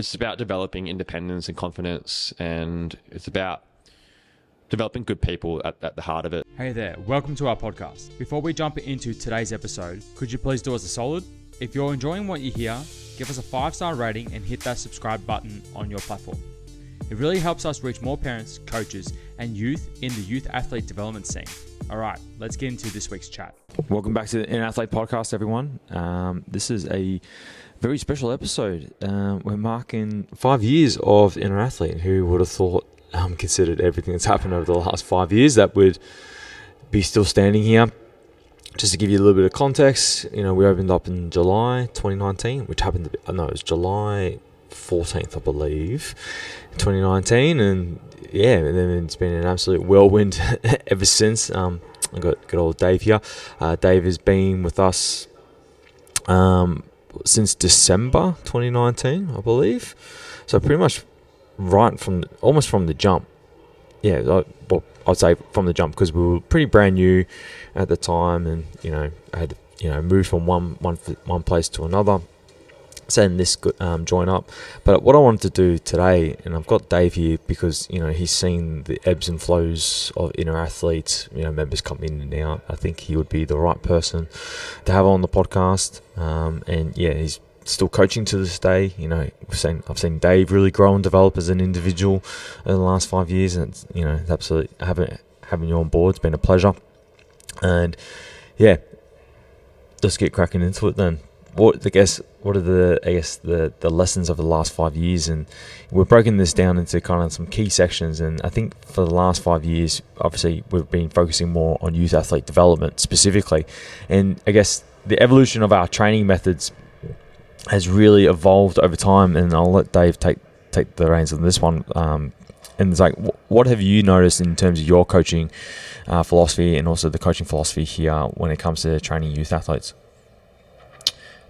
it's about developing independence and confidence, and it's about developing good people at the heart of it. Hey there, welcome to our podcast. Before we jump into today's episode, could you please do us a solid? If you're enjoying what you hear, give us a 5-star rating and hit that subscribe button on your platform. It really helps us reach more parents, coaches, and youth in the youth athlete development scene. All right, let's get into this week's chat. Welcome back to the Inner Athlete Podcast, everyone. This is a very special episode. We're marking 5 years of Inner Athlete. Who would have thought, considered everything that's happened over the last 5 years, that would be still standing here. Just to give you a little bit of context, we opened up in July 2019, which happened to be, it was July 14th, I believe, 2019, and then it's been an absolute whirlwind ever since. I got good old Dave here. Dave has been with us since December 2019, I believe. So pretty much almost from the jump. I'd say from the jump, because we were pretty brand new at the time, and I had moved from one place to another. Setting this join up, but what I wanted to do today, and I've got Dave here because he's seen the ebbs and flows of Inner Athletes. Members come in and out. I think he would be the right person to have on the podcast. He's still coaching to this day. I've seen Dave really grow and develop as an individual in the last 5 years, and it's absolutely having you on board. It's been a pleasure, and let's get cracking into it then. What are the lessons of the last 5 years? And we're breaking this down into kind of some key sections. And I think for the last 5 years, obviously, we've been focusing more on youth athlete development specifically. And I guess the evolution of our training methods has really evolved over time. And I'll let Dave take the reins on this one. And it's like, what have you noticed in terms of your coaching philosophy, and also the coaching philosophy here when it comes to training youth athletes?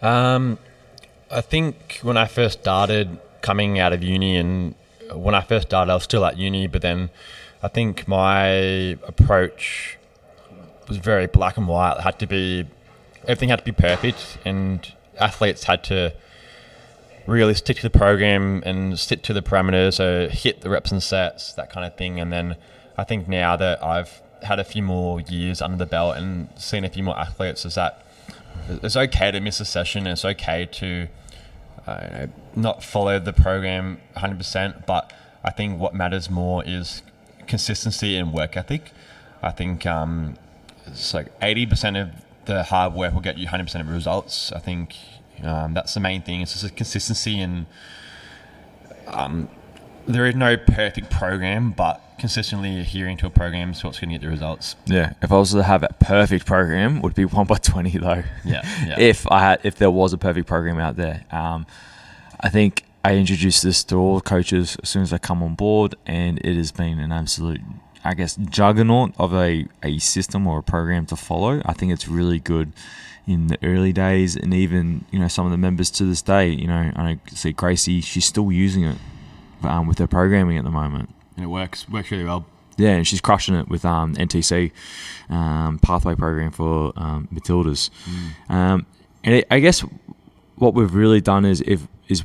I think when I first started coming out of uni, and when I first started, I was still at uni, but then I think my approach was very black and white. Everything had to be perfect, and athletes had to really stick to the program and stick to the parameters, so hit the reps and sets, that kind of thing. And then I think now that I've had a few more years under the belt and seen a few more athletes, is that it's okay to miss a session. It's okay to not follow the program 100%, but I think what matters more is consistency and work ethic. I think it's like 80% of the hard work will get you 100% of results. I think that's the main thing. It's just a consistency, and there is no perfect program, but consistently adhering to a program is what's going to get the results. Yeah, if I was to have a perfect program, it would be 1x20 though. Yeah. If there was a perfect program out there, I think I introduced this to all coaches as soon as they come on board, and it has been an absolute, juggernaut of a system or a program to follow. I think it's really good in the early days, and even some of the members to this day. I see Gracie; she's still using it with her programming at the moment. And it works really well. Yeah, and she's crushing it with NTC pathway program for Matildas. And I guess what we've really done is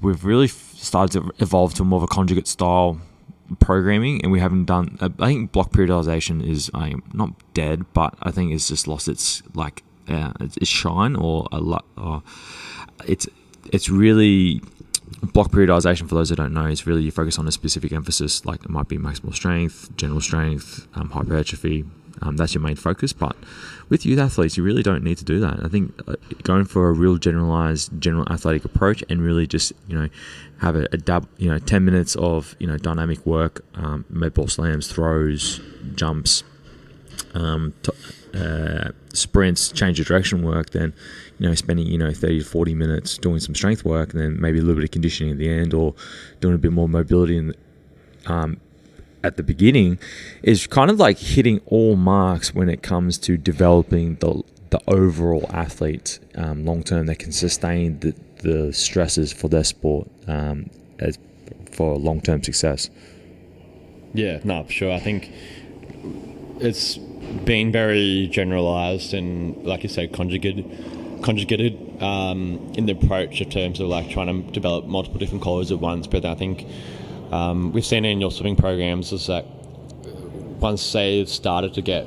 we've really started to evolve to more of a conjugate style programming, and we haven't done. I think block periodization is not dead, but I think it's just lost its its shine, or a lot. It's really. Block periodization, for those who don't know, is really you focus on a specific emphasis, like it might be maximal strength, general strength, hypertrophy. That's your main focus. But with youth athletes, you really don't need to do that. I think going for a real general athletic approach, and really just have a 10 minutes of dynamic work, med ball slams, throws, jumps, sprints, change of direction work, then spending 30 to 40 minutes doing some strength work, and then maybe a little bit of conditioning at the end, or doing a bit more mobility at the beginning, is kind of like hitting all marks when it comes to developing the overall athlete long term that can sustain the stresses for their sport for long term success. Yeah, no, for sure. I think it's been very generalized and, like you say, conjugated conjugated in the approach in terms of like trying to develop multiple different qualities at once. But I think we've seen it in your swimming programs is that once they've started to get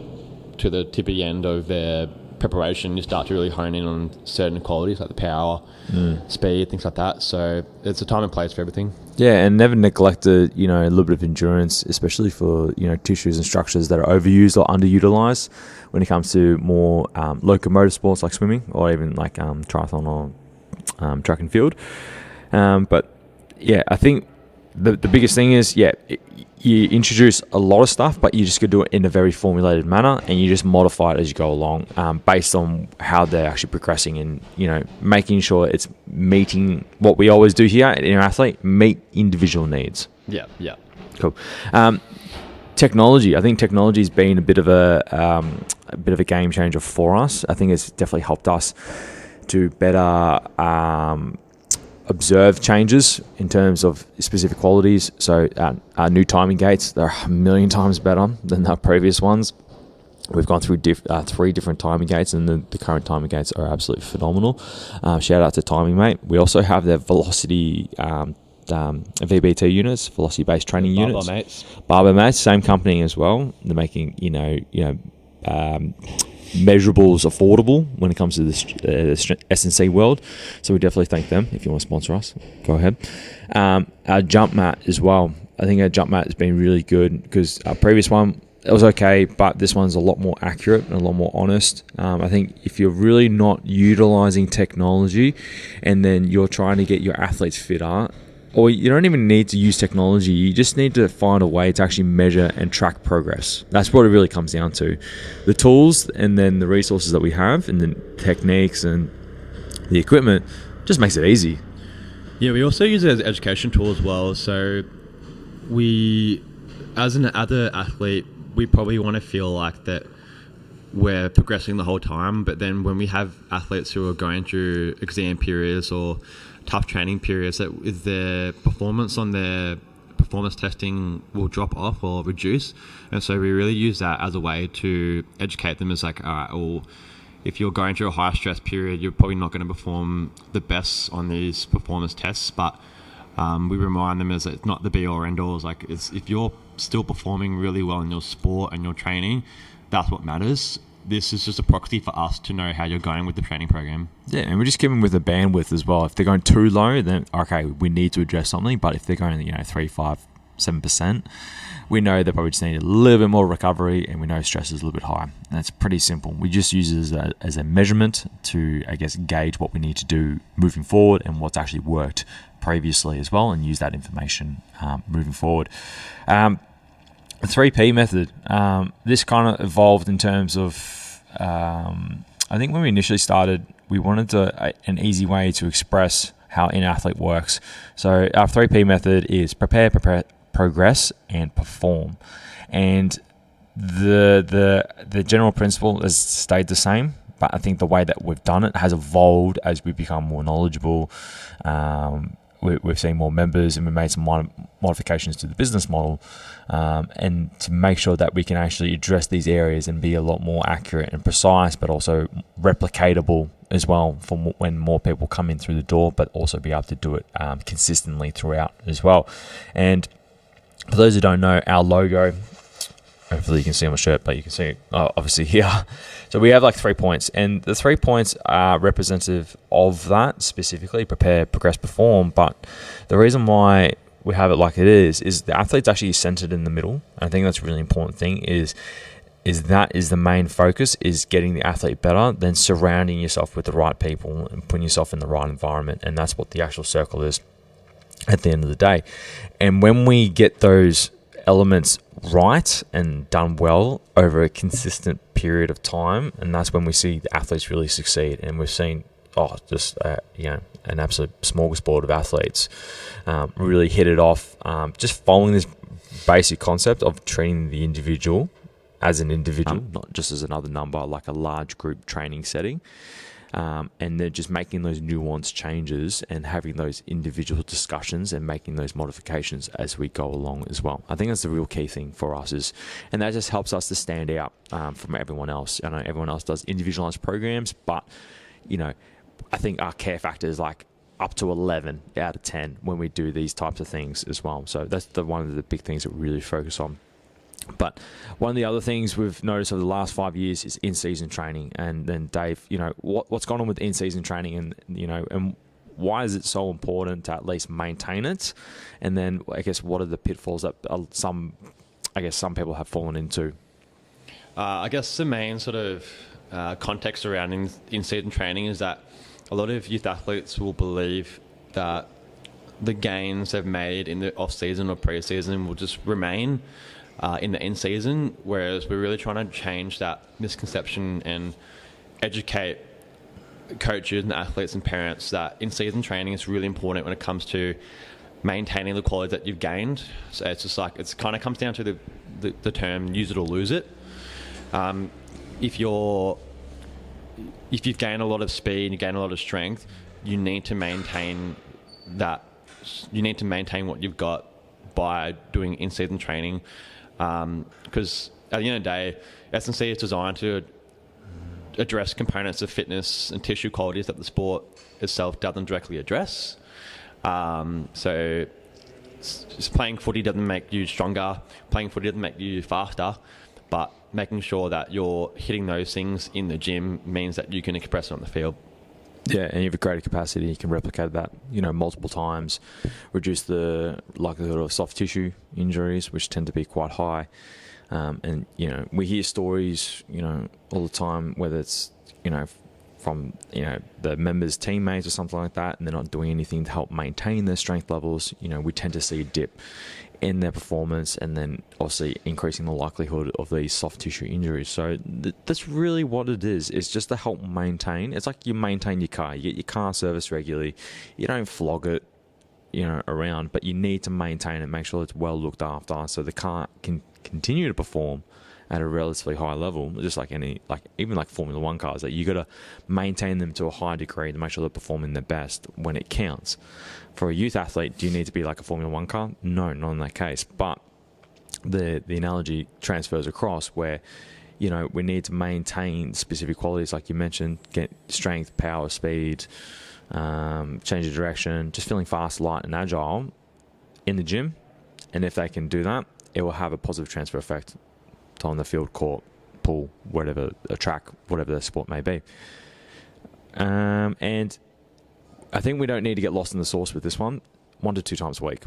to the tippy end of their preparation, you start to really hone in on certain qualities like the power, speed, things like that. So it's a time and place for everything. Yeah, and never neglect a little bit of endurance, especially for tissues and structures that are overused or underutilized when it comes to more locomotive sports like swimming or even like triathlon or track and field. But yeah, I think the biggest thing is you introduce a lot of stuff, but you just could do it in a very formulated manner, and you just modify it as you go along, based on how they're actually progressing, and making sure it's meeting what we always do here in our athlete, meet individual needs. Yeah. Cool. Technology. I think technology has been a bit of a game changer for us. I think it's definitely helped us to better observe changes in terms of specific qualities. So our new timing gates, they're a million times better than our previous ones. We've gone through 3 different timing gates, and the current timing gates are absolutely phenomenal. Shout out to Timing Mate. We also have their Velocity VBT units, velocity-based training units. Barber Mates, same company as well. They're making measurables affordable when it comes to the S&C world, so we definitely thank them. If you want to sponsor us, go ahead. Our jump mat as well, I think our jump mat has been really good, because our previous one, it was okay, but this one's a lot more accurate and a lot more honest. I think if you're really not utilizing technology and then you're trying to get your athletes fitter, or you don't even need to use technology, you just need to find a way to actually measure and track progress. That's what it really comes down to. The tools and then the resources that we have and the techniques and the equipment just makes it easy. Yeah, we also use it as an education tool as well. So we, as an other athlete, we probably want to feel like that we're progressing the whole time. But then when we have athletes who are going through exam periods or tough training periods, that is their performance on their performance testing will drop off or reduce. And so we really use that as a way to educate them as like, all right, well, if you're going through a high stress period, you're probably not going to perform the best on these performance tests, but we remind them as it's not the be all or end all. Like, it's, if you're still performing really well in your sport and your training, that's what matters. This is just a proxy for us to know how you're going with the training program. Yeah, and we just give them with a bandwidth as well. If they're going too low, then okay, we need to address something. But if they're going 3, 5, 7%, we know they probably just need a little bit more recovery, and we know stress is a little bit high. And it's pretty simple. We just use it as a measurement to, I guess, gauge what we need to do moving forward and what's actually worked previously as well, and use that information moving forward. The 3P method, this kind of evolved in terms of, I think when we initially started, we wanted an easy way to express how an athlete works. So our 3P method is prepare, progress, and perform. And the general principle has stayed the same, but I think the way that we've done it has evolved as we become more knowledgeable. We've seen more members, and we made some modifications to the business model, and to make sure that we can actually address these areas and be a lot more accurate and precise, but also replicatable as well for when more people come in through the door, but also be able to do it consistently throughout as well. And for those who don't know, our logo, hopefully you can see on my shirt, but you can see it obviously here. So we have like 3 points, and the 3 points are representative of that, specifically prepare, progress, perform. But the reason why we have it like it is the athlete's actually centered in the middle. And I think that's a really important thing is that is the main focus, is getting the athlete better, then surrounding yourself with the right people and putting yourself in the right environment. And that's what the actual circle is at the end of the day. And when we get those elements right and done well over a consistent period of time, and that's when we see the athletes really succeed. And we've seen an absolute smorgasbord of athletes really hit it off, just following this basic concept of treating the individual as an individual, not just as another number, like a large group training setting. And then just making those nuanced changes and having those individual discussions and making those modifications as we go along as well. I think that's the real key thing for us, and that just helps us to stand out from everyone else. I know everyone else does individualized programs, but I think our care factor is like up to 11 out of 10 when we do these types of things as well. So that's one of the big things that we really focus on. But one of the other things we've noticed over the last 5 years is in-season training. And then Dave, what's gone on with in-season training, and why is it so important to at least maintain it? And then I guess what are the pitfalls that some people have fallen into? I guess the main sort of context around in-season training is that a lot of youth athletes will believe that the gains they've made in the off-season or pre-season will just remain in the in-season, whereas we're really trying to change that misconception and educate coaches and athletes and parents that in-season training is really important when it comes to maintaining the quality that you've gained. So it's just like, it's kind of comes down to the term use it or lose it. If you've gained a lot of speed and you gain a lot of strength, you need to maintain that. You need to maintain what you've got by doing in-season training, because at the end of the day, S&C is designed to address components of fitness and tissue qualities that the sport itself doesn't directly address. So just playing footy doesn't make you stronger, playing footy doesn't make you faster, but making sure that you're hitting those things in the gym means that you can express it on the field. Yeah, and you have a greater capacity, you can replicate that, multiple times, reduce the likelihood of soft tissue injuries, which tend to be quite high. And, we hear stories, all the time, whether it's, from, the members' teammates or something like that, and they're not doing anything to help maintain their strength levels. We tend to see a dip in their performance, and then obviously increasing the likelihood of these soft tissue injuries. So that's really what it is. It's just to help maintain. It's like you maintain your car. You get your car serviced regularly. You don't flog it, around, but you need to maintain it, make sure it's well looked after, so the car can continue to perform at a relatively high level, just like even Formula One cars, that you got to maintain them to a high degree to make sure they're performing their best when it counts. For a youth athlete, do you need to be like a Formula One car? No, not in that case. But the analogy transfers across where, we need to maintain specific qualities, like you mentioned, get strength, power, speed, change of direction, just feeling fast, light, and agile in the gym. And if they can do that, it will have a positive transfer effect on the field, court, pool, whatever, a track, whatever the sport may be. And I think we don't need to get lost in the sauce with this one. 1 to 2 times a week.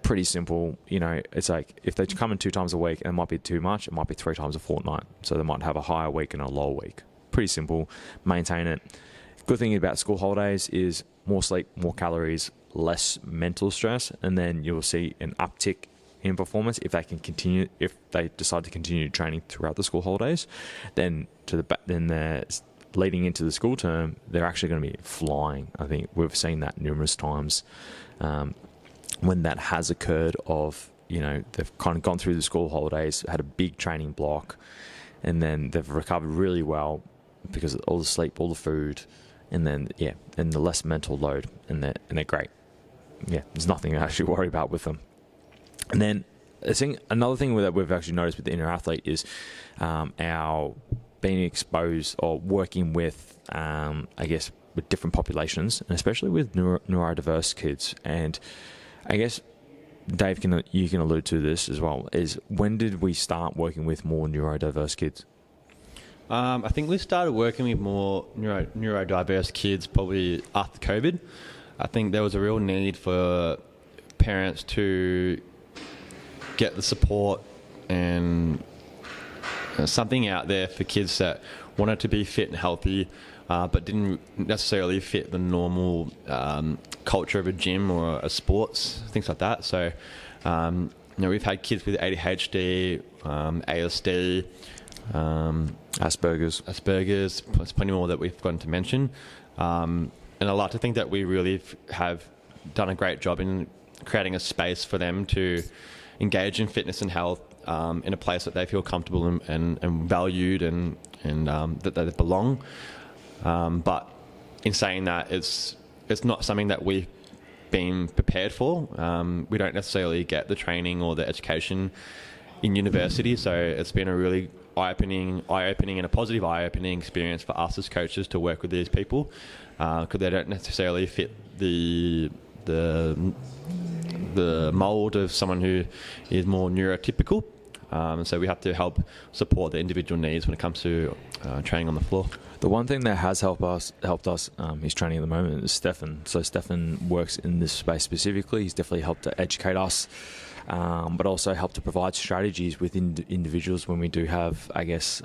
Pretty simple. It's like if they come in 2 times a week and it might be too much, it might be 3 times a fortnight. So they might have a higher week and a lower week. Pretty simple. Maintain it. Good thing about school holidays is more sleep, more calories, less mental stress, and then you'll see an uptick in performance if they decide to continue training throughout the school holidays. Then leading into the school term, they're actually going to be flying. I think we've seen that numerous times when that has occurred. They've kind of gone through the school holidays, had a big training block, and then they've recovered really well because of all the sleep, all the food, and then and the less mental load, and they're great. Yeah, there's nothing to actually worry about with them. And then another thing that we've actually noticed with the inner athlete is our being exposed or working with, with different populations, and especially with neurodiverse kids. And I guess, Dave, you can allude to this as well, is when did we start working with more neurodiverse kids? I think we started working with more neurodiverse kids probably after COVID. I think there was a real need for parents to get the support and something out there for kids that wanted to be fit and healthy, but didn't necessarily fit the normal culture of a gym or a sports, things like that. So, we've had kids with ADHD, ASD, Asperger's. There's plenty more that we've forgotten to mention. And I like to think that we really have done a great job in creating a space for them to engage in fitness and health in a place that they feel comfortable and valued and that they belong. But in saying that, it's not something that we've been prepared for. We don't necessarily get the training or the education in university, so it's been a really eye-opening and a positive eye-opening experience for us as coaches to work with these people, because they don't necessarily fit the mold of someone who is more neurotypical. So we have to help support the individual needs when it comes to training on the floor. The one thing that has helped us, his training at the moment is Stefan. So Stefan works in this space specifically. He's definitely helped to educate us, but also helped to provide strategies within individuals when we do have, I guess,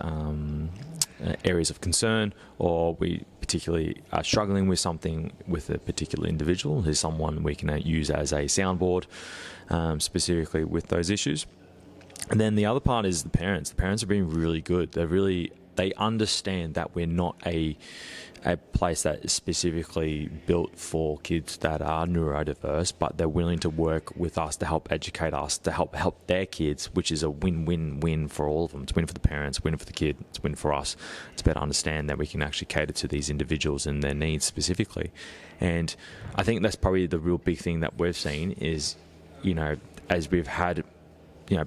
areas of concern, or we particularly are struggling with something with a particular individual. There's someone we can use as a soundboard, specifically with those issues. And then the other part is the parents. The parents have been really good. They understand that we're not a place that is specifically built for kids that are neurodiverse, but they're willing to work with us to help educate us, to help their kids, which is a win-win-win for all of them. It's a win for the parents, win for the kid, it's a win for us. It's better to understand that we can actually cater to these individuals and their needs specifically. And I think that's probably the real big thing that we've seen is, as we've had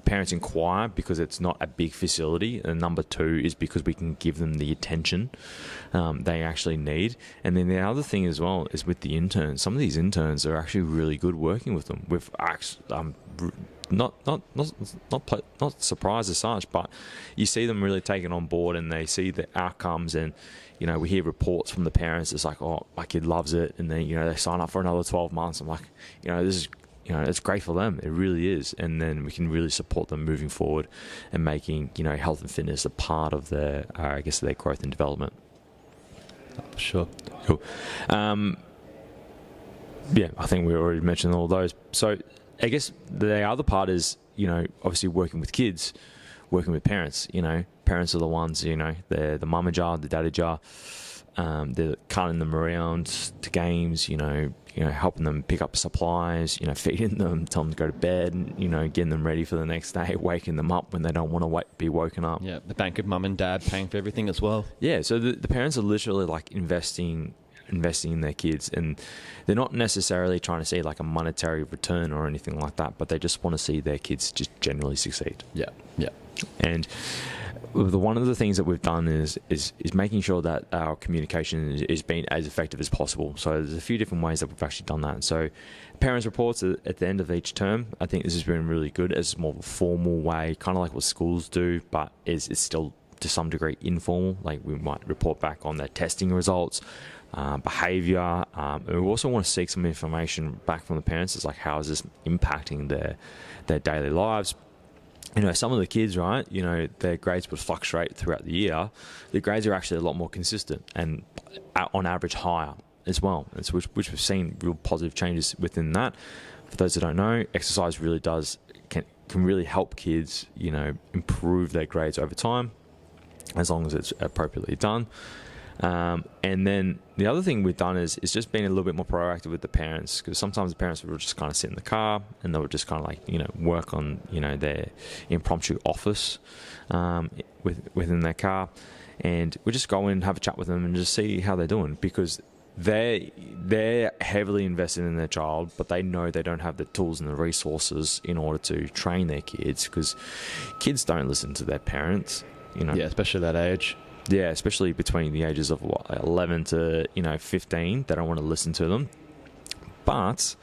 parents inquire because it's not a big facility, and number two is because we can give them the attention they actually need. And then the other thing as well is with the interns. Some of these interns are actually really good working with them. We've actually, not surprised as such, but you see them really taken on board, and they see the outcomes, and we hear reports from the parents. It's like, oh, my kid loves it, and then they sign up for another 12 months. I'm like, this is. It's great for them. It really is. And then we can really support them moving forward and making, health and fitness a part of their growth and development. Sure. Cool. I think we already mentioned all those. So I guess the other part is, obviously working with kids, working with parents. Parents are the ones, they're the mama jar, the daddy jar. They're carting them around to games, helping them pick up supplies, feeding them, telling them to go to bed, getting them ready for the next day, waking them up when they don't want to be woken up. Yeah, the bank of mum and dad paying for everything as well. Yeah, so the parents are literally like investing in their kids, and they're not necessarily trying to see like a monetary return or anything like that, but they just want to see their kids just generally succeed. Yeah. And one of the things that we've done is making sure that our communication is being as effective as possible. So there's a few different ways that we've actually done that. So parents reports at the end of each term, I think this has been really good. It's more of a formal way, kind of like what schools do, but it's still to some degree informal. Like we might report back on their testing results, behavior, and we also want to seek some information back from the parents. It's like, how is this impacting their daily lives? Some of the kids, right, their grades would fluctuate throughout the year. The grades are actually a lot more consistent and on average higher as well, which we've seen real positive changes within that. For those that don't know, exercise really can really help kids, improve their grades over time, as long as it's appropriately done. And then the other thing we've done is just being a little bit more proactive with the parents, because sometimes the parents will just kind of sit in the car and they'll just kind of work on their impromptu office within their car, and we just go in and have a chat with them and just see how they're doing, because they're heavily invested in their child, but they know they don't have the tools and the resources in order to train their kids, because kids don't listen to their parents. Yeah, especially that age. Yeah, especially between the ages of 11 to 15, they don't want to listen to them. But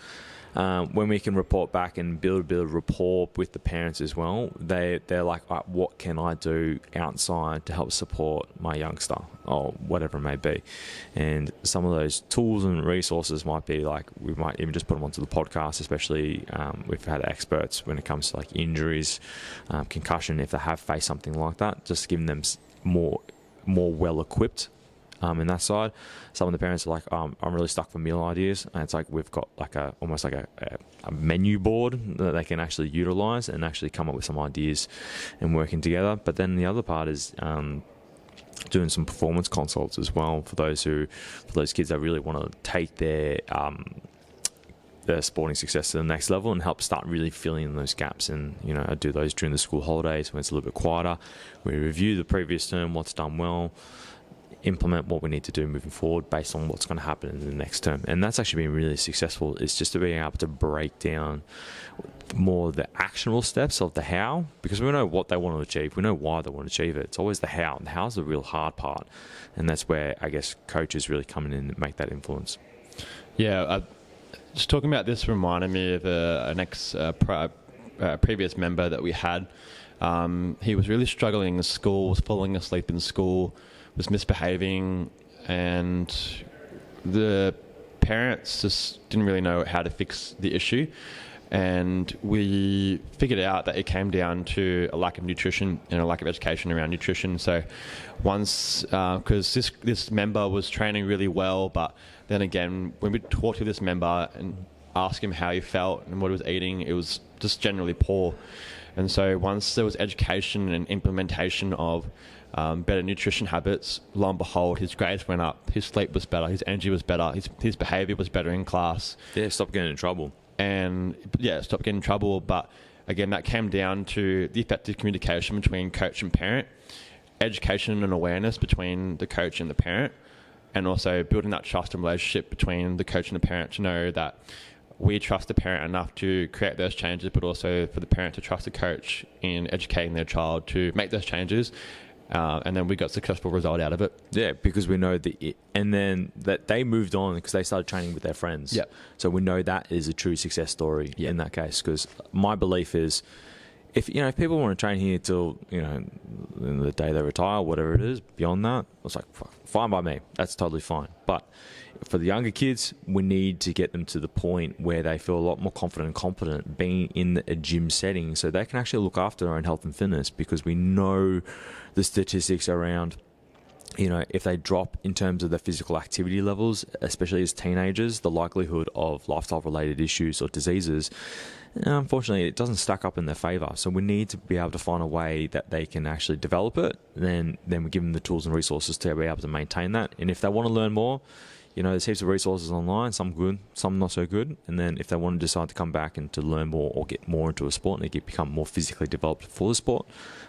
when we can report back and build a bit of rapport with the parents as well, they're like, what can I do outside to help support my youngster, or whatever it may be? And some of those tools and resources might be like, we might even just put them onto the podcast, especially we've had experts when it comes to like injuries, concussion, if they have faced something like that, just giving them more well equipped in that side. Some of the parents are like, I'm really stuck for meal ideas, and it's like we've got like almost like a menu board that they can actually utilize and actually come up with some ideas and working together. But then the other part is doing some performance consults as well for those kids that really want to take their sporting success to the next level and help start really filling in those gaps. And I do those during the school holidays when it's a little bit quieter. We review the previous term, what's done well, implement what we need to do moving forward based on what's going to happen in the next term. And that's actually been really successful. It's just to being able to break down more the actionable steps of the how, because we know what they want to achieve, we know why they want to achieve it. It's always the how, and the how is the real hard part, and that's where I guess coaches really come in and make that influence. Yeah, just talking about this reminded me of previous member that we had. He was really struggling in school, was falling asleep in school, was misbehaving, and the parents just didn't really know how to fix the issue. And we figured out that it came down to a lack of nutrition and a lack of education around nutrition. So once, because this member was training really well, but then again, when we talked to this member and asked him how he felt and what he was eating, it was just generally poor. And so once there was education and implementation of better nutrition habits, lo and behold, his grades went up, his sleep was better, his energy was better, his behaviour was better in class. Yeah, stop getting in trouble. And yeah, stop getting in trouble. But again, that came down to the effective communication between coach and parent, education and awareness between the coach and the parent, and also building that trust and relationship between the coach and the parent to know that we trust the parent enough to create those changes, but also for the parent to trust the coach in educating their child to make those changes. And then we got a successful result out of it. Yeah, because we know and then that they moved on because they started training with their friends. Yeah. So we know that is a true success story in that case. Because my belief is, if people want to train here till the day they retire, whatever it is, beyond that, it's like fine by me. That's totally fine. But for the younger kids, we need to get them to the point where they feel a lot more confident and competent being in a gym setting, so they can actually look after their own health and fitness. Because we know the statistics around, if they drop in terms of their physical activity levels, especially as teenagers, the likelihood of lifestyle-related issues or diseases, unfortunately, it doesn't stack up in their favour. So we need to be able to find a way that they can actually develop it. Then we give them the tools and resources to be able to maintain that. And if they want to learn more, there's heaps of resources online, some good, some not so good. And then if they want to decide to come back and to learn more or get more into a sport and become more physically developed for the sport,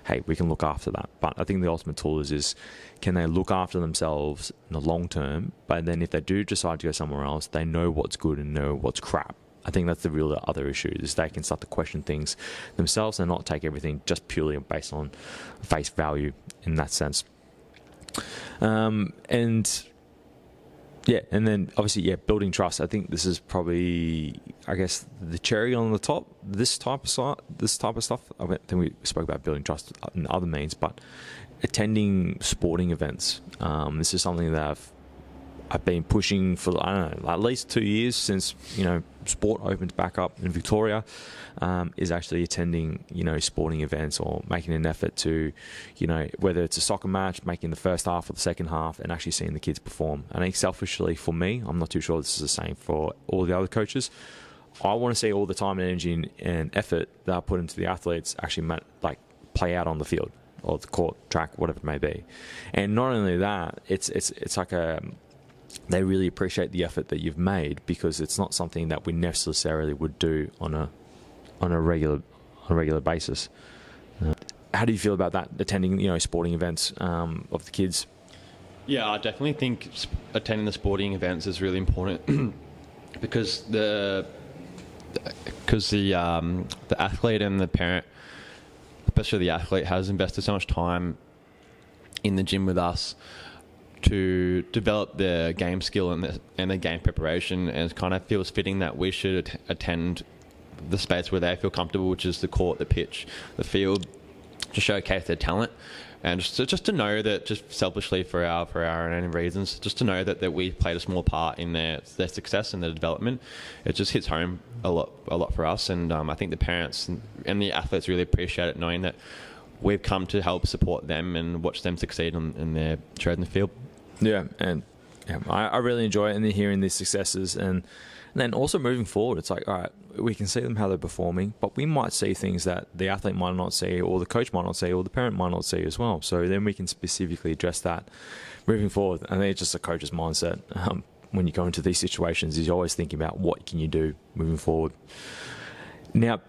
hey, we can look after that. But I think the ultimate tool is can they look after themselves in the long term? But then if they do decide to go somewhere else, they know what's good and know what's crap. I think that's the real other issue, is they can start to question things themselves and not take everything just purely based on face value in that sense. And then obviously, building trust. I think this is probably, I guess, the cherry on the top. This type of stuff. I think we spoke about building trust in other means, but attending sporting events. This is something that I've been pushing for, at least 2 years since sport opened back up in Victoria. Is actually attending sporting events or making an effort to whether it's a soccer match, making the first half or the second half, and actually seeing the kids perform. I think selfishly for me, I'm not too sure this is the same for all the other coaches, I want to see all the time and energy and effort that I put into the athletes actually play out on the field or the court, track, whatever it may be. And not only that, it's like they really appreciate the effort that you've made, because it's not something that we necessarily would do on a regular basis. How do you feel about that, attending sporting events of the kids? Yeah, I definitely think attending the sporting events is really important because the athlete and the parent, especially the athlete, has invested so much time in the gym with us to develop their game skill and their game preparation, and it kind of feels fitting that we should attend the space where they feel comfortable, which is the court, the pitch, the field, to showcase their talent. And just to know that, just selfishly for our own reasons, just to know that we played a small part in their success and their development, it just hits home a lot for us. And I think the parents and the athletes really appreciate it, knowing that we've come to help support them and watch them succeed in their trade in the field. Yeah, and I really enjoy it, and hearing these successes, and then also moving forward, it's like, all right, we can see them how they're performing, but we might see things that the athlete might not see, or the coach might not see, or the parent might not see as well. So then we can specifically address that moving forward. I think it's just a coach's mindset. When you go into these situations, is always thinking about what can you do moving forward. Now,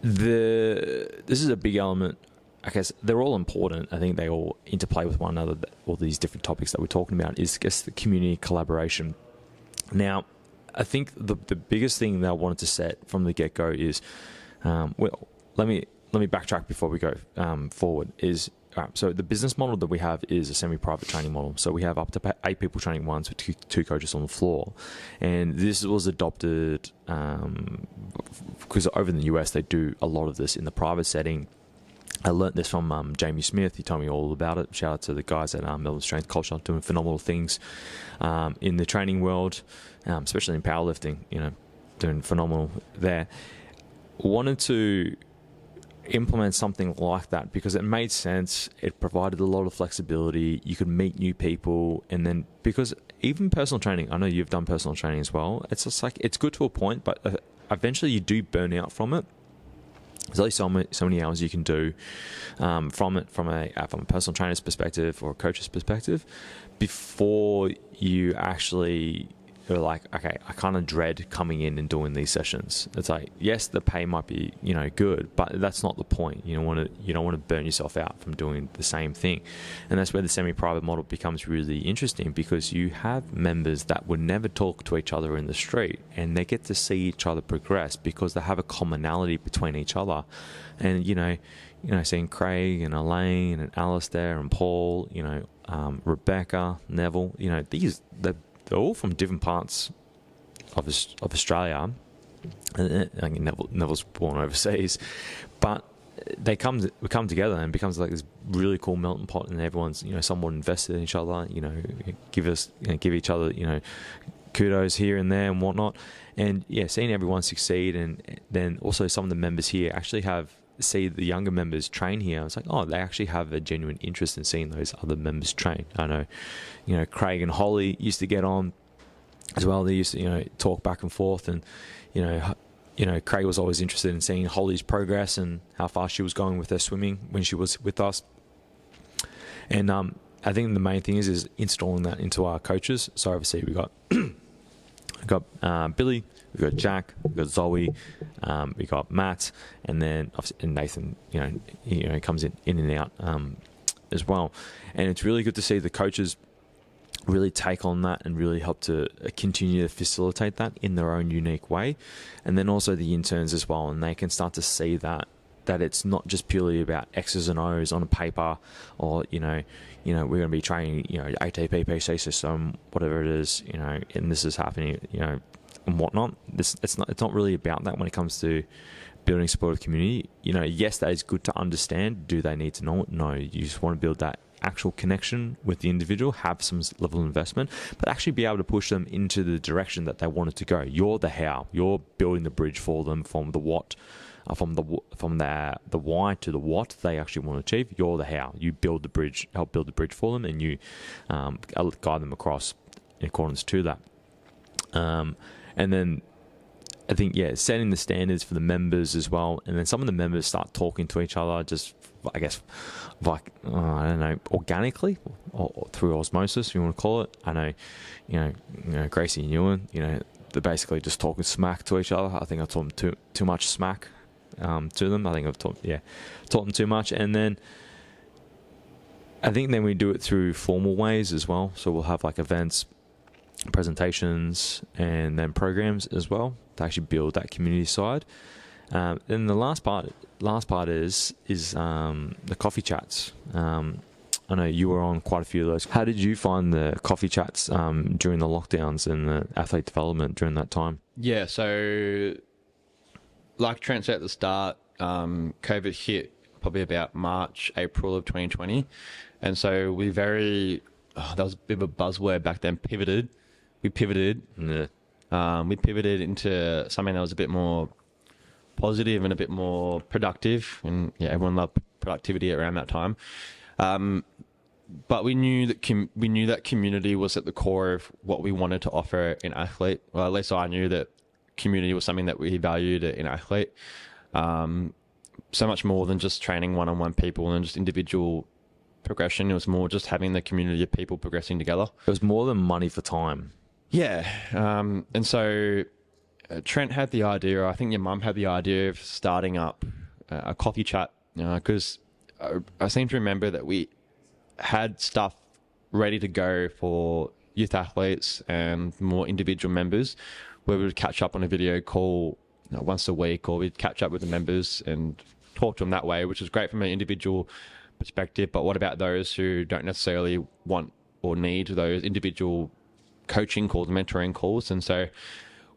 this is a big element I guess they're all important. I think they all interplay with one another. All these different topics that we're talking about is, I guess, the community collaboration. Now, I think the biggest thing that I wanted to set from the get go is, well, let me backtrack before we go forward. So the business model that we have is a semi-private training model. So we have up to 8 people training once with two coaches on the floor, and this was adopted because over in the US they do a lot of this in the private setting. I learnt this from Jamie Smith. He told me all about it. Shout out to the guys at Melbourne Strength Culture, doing phenomenal things in the training world, especially in powerlifting. Doing phenomenal there. Wanted to implement something like that because it made sense. It provided a lot of flexibility. You could meet new people, and then because even personal training, I know you've done personal training as well. It's just like it's good to a point, but eventually you do burn out from it. There's only so many hours you can do from it, from a personal trainer's perspective or a coach's perspective, before you actually are like, okay, I kind of dread coming in and doing these sessions. It's like, yes, the pay might be good, but that's not the point. You don't want to burn yourself out from doing the same thing, and that's where the semi-private model becomes really interesting, because you have members that would never talk to each other in the street, and they get to see each other progress because they have a commonality between each other. And seeing Craig and Elaine and Alistair and Paul, Rebecca, Neville, they're all from different parts of Australia. Neville's born overseas, but we come together and it becomes like this really cool melting pot, and everyone's somewhat invested in each other. Give each other kudos here and there and whatnot. And seeing everyone succeed, and then also some of the members here actually see the younger members train here. It's like, oh, they actually have a genuine interest in seeing those other members train. I know, Craig and Holly used to get on as well. They used to, talk back and forth, and Craig was always interested in seeing Holly's progress and how far she was going with her swimming when she was with us. And I think the main thing is installing that into our coaches. So obviously we got Billy, we've got Jack, we've got Zoe, we got Matt, and then obviously Nathan. He comes in and out as well. And it's really good to see the coaches really take on that and really help to continue to facilitate that in their own unique way. And then also the interns as well, and they can start to see that it's not just purely about X's and O's on a paper, or we're going to be training ATP PC system, whatever it is, and this is happening, and whatnot. It's not really about that when it comes to building supportive community. Yes, that is good to understand. Do they need to know it? No, you just want to build that actual connection with the individual, have some level of investment, but actually be able to push them into the direction that they wanted to go. You're the how. You're building the bridge for them from the what, from the why to the what they actually want to achieve. You're the how. You build the bridge, help build the bridge for them, and you guide them across in accordance to that. And then I think, setting the standards for the members as well. And then some of the members start talking to each other, just, I guess, like, I don't know, organically or through osmosis, if you want to call it. I know, Gracie and Ewan, they're basically just talking smack to each other. I think I taught them too much smack to them. I think I've taught them too much. And then I think then we do it through formal ways as well. So we'll have like events, presentations, and then programs as well to actually build that community side. Then the last part is the coffee chats. I know you were on quite a few of those. How did you find the coffee chats during the lockdowns and the athlete development during that time? Yeah, so like Trent said at the start, COVID hit probably about March, April of 2020. And so that was a bit of a buzzword back then, We pivoted. Yeah. We pivoted into something that was a bit more positive and a bit more productive. And everyone loved productivity around that time. But we knew that community was at the core of what we wanted to offer in athlete. Well, at least I knew that community was something that we valued in athlete. So much more than just training one-on-one people and just individual progression. It was more just having the community of people progressing together. It was more than money for time. Yeah. And so Trent had the idea, I think your mum had the idea of starting up a coffee chat, because I seem to remember that we had stuff ready to go for youth athletes and more individual members, where we would catch up on a video call once a week, or we'd catch up with the members and talk to them that way, which is great from an individual perspective. But what about those who don't necessarily want or need those individual coaching calls, mentoring calls? And so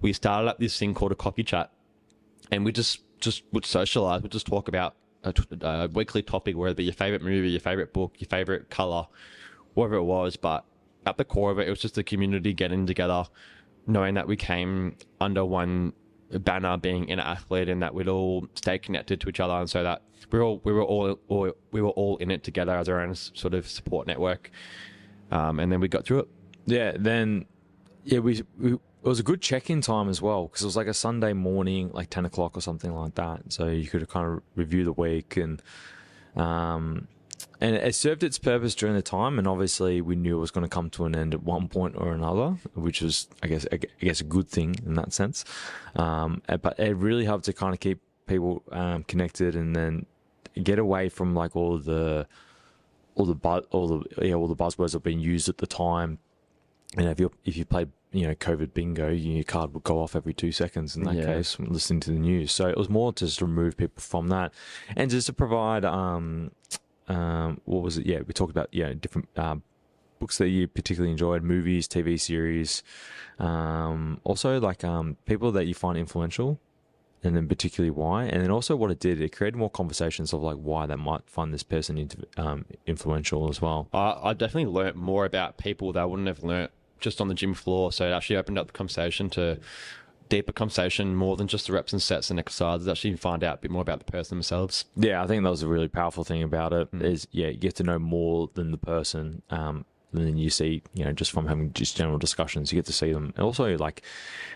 we started up this thing called a coffee chat, and we just would socialize. We'd just talk about a weekly topic, whether it be your favorite movie, your favorite book, your favorite color, whatever it was. But at the core of it, it was just the community getting together, knowing that we came under one banner, being an athlete, and that we'd all stay connected to each other, and so that we were all in it together as our own sort of support network. And then we got through it. It was a good check-in time as well, because it was like a Sunday morning, like 10 o'clock or something like that. So you could kind of review the week, and it served its purpose during the time. And obviously we knew it was going to come to an end at one point or another, which was, I guess a good thing in that sense. But it really helped to kind of keep people connected, and then get away from like all the buzzwords that have been used at the time. And if you played, COVID bingo, your card would go off every 2 seconds in that case, listening to the news. So it was more to just remove people from that, and just to provide, what was it? Yeah, we talked about, different books that you particularly enjoyed, movies, TV series, also like people that you find influential, and then particularly why. And then also what it created more conversations of like why they might find this person influential as well. I definitely learnt more about people that I wouldn't have learnt just on the gym floor. So it actually opened up the conversation to deeper conversation, more than just the reps and sets and exercises. Actually, you find out a bit more about the person themselves. Yeah, I think that was a really powerful thing about it. Is you get to know more than the person. And then you see, just from having just general discussions, you get to see them. And also, like,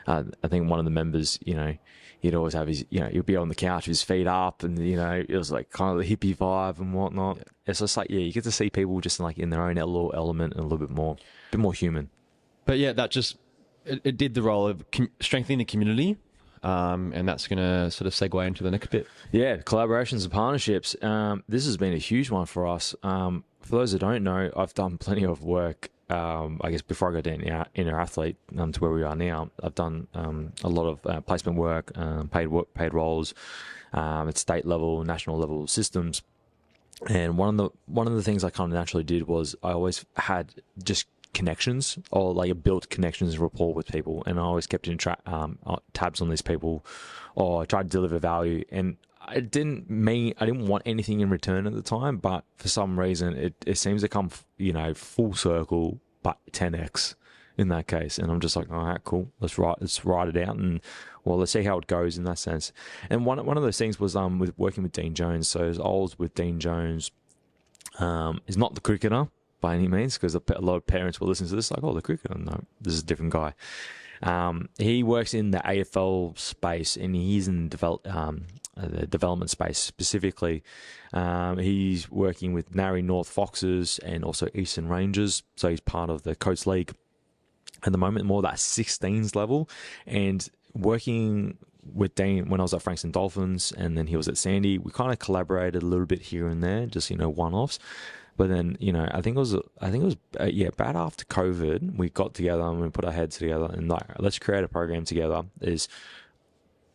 I think one of the members, he'd always have his, he'd be on the couch, his feet up, and, it was like kind of the hippie vibe and whatnot. Yeah. It's just like, you get to see people just like in their own little element and a little bit more human. But yeah, that just, it did the role of strengthening the community. And that's going to sort of segue into the next bit. Yeah, collaborations and partnerships. This has been a huge one for us. For those that don't know, I've done plenty of work. I guess before I got to inner athlete to where we are now, I've done a lot of placement work, paid roles at state level, national level systems. And one of the things I kind of naturally did was I always had just connections, or like built connections and rapport with people, and I always kept in tabs on these people, or I tried to deliver value. And I didn't want anything in return at the time, but for some reason it seems to come full circle, but 10x in that case. And I'm just like, all right, cool, let's write it out, and let's see how it goes in that sense. And one of those things was with working with Dean Jones. So I was with Dean Jones, is not the cricketer by any means, because a lot of parents will listen to this like, oh, the cricketer. No, this is a different guy. He works in the AFL space, and he's in the development space specifically. He's working with Narry North Foxes and also Eastern Rangers, so he's part of the Coates League at the moment, more that 16s level. And working with Dean when I was at Frankston Dolphins, and then he was at Sandy, we kind of collaborated a little bit here and there, just one-offs. But then, I think it was about after COVID, we got together and we put our heads together and like, let's create a program together.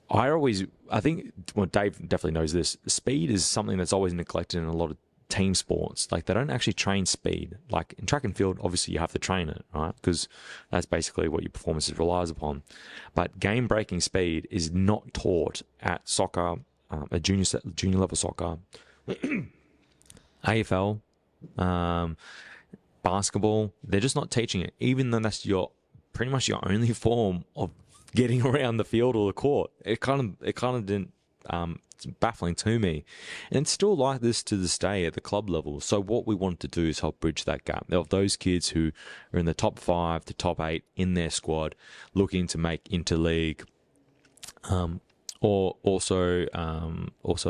I think, well, Dave definitely knows this. Speed is something that's always neglected in a lot of team sports. Like, they don't actually train speed. Like in track and field, obviously you have to train it, right? Because that's basically what your performance relies upon. But game-breaking speed is not taught at soccer, at junior level soccer, AFL, basketball. They're just not teaching it, even though that's pretty much your only form of getting around the field or the court. It kind of didn't. It's baffling to me, and it's still like this to this day at the club level. So what we want to do is help bridge that gap of those kids who are in the top 5 to top 8 in their squad, looking to make interleague, or also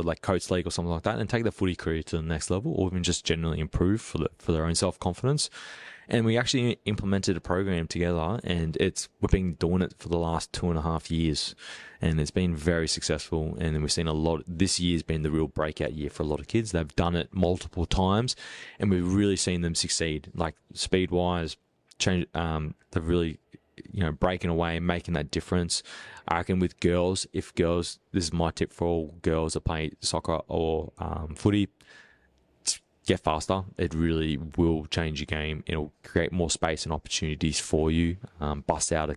like coach league or something like that, and take their footy career to the next level, or even just generally improve for their own self-confidence. And we actually implemented a program together, and we've been doing it for the last 2.5 years, and it's been very successful. And we've seen this year's been the real breakout year for a lot of kids. They've done it multiple times, and we've really seen them succeed, like speed-wise, change. They've really, breaking away and making that difference. I reckon with girls, this is my tip for all girls that play soccer or footy, get faster. It really will change your game. It'll create more space and opportunities for you. Bust out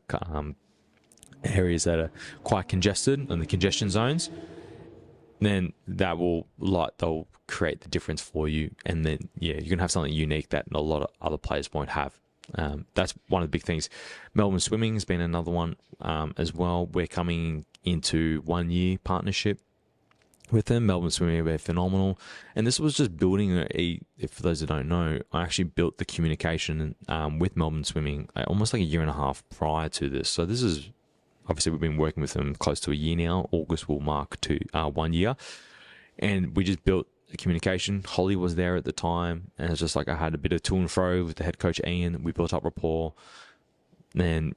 areas that are quite congested in the congestion zones. Then they'll create the difference for you. And then, you're going to have something unique that a lot of other players won't have. That's one of the big things. Melbourne Swimming has been another one as well. We're coming into 1 year partnership with them. Melbourne Swimming, they're phenomenal. And this was just building for those that don't know, I actually built the communication with Melbourne Swimming almost like 1.5 years prior to this. So this is, obviously we've been working with them close to 1 year now. August will mark 1 year. And we just built the communication. Holly was there at the time, and it's just like I had a bit of to and fro with the head coach Ian. We built up rapport. Then,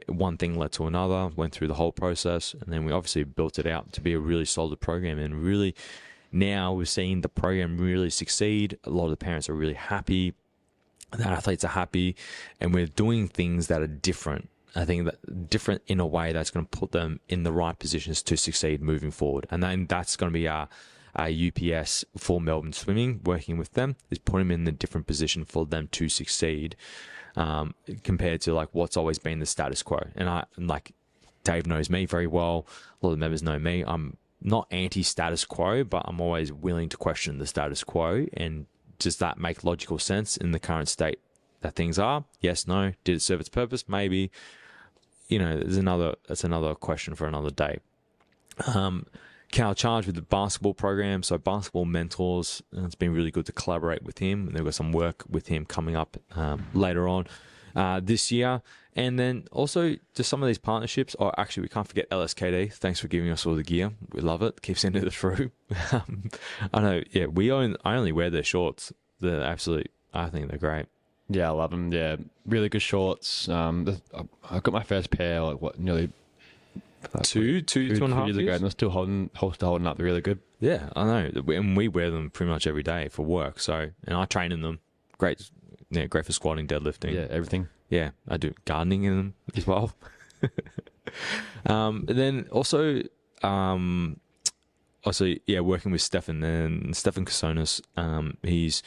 one thing led to another, went through the whole process, and then we obviously built it out to be a really solid program. And really, now we're seeing the program really succeed. A lot of the parents are really happy. The athletes are happy, and we're doing things that are different. I think that different in a way that's going to put them in the right positions to succeed moving forward. And then that's going to be our UPS for Melbourne Swimming, working with them, is putting them in a different position for them to succeed, compared to like what's always been the status quo. And like Dave knows me very well. A lot of the members know me. I'm not anti-status quo, but I'm always willing to question the status quo. And does that make logical sense in the current state that things are? Yes, no. Did it serve its purpose? Maybe. That's another question for another day. Cal charged with the basketball program, so basketball mentors. It's been really good to collaborate with him. They've got some work with him coming up later on this year. And then also just some of these partnerships. Oh, actually, we can't forget LSKD. Thanks for giving us all the gear. We love it. Keep sending it through. I know. Yeah, I only wear their shorts. I think they're great. Yeah, I love them. Yeah, really good shorts. I got my first pair nearly two and a half years ago, and they're still holding up. They're really good. Yeah, I know. And we wear them pretty much every day for work. So, and I train in them. Great for squatting, deadlifting. Yeah, everything. Yeah, I do gardening in them as well. Then also, working with Stefan Kasonis. He's,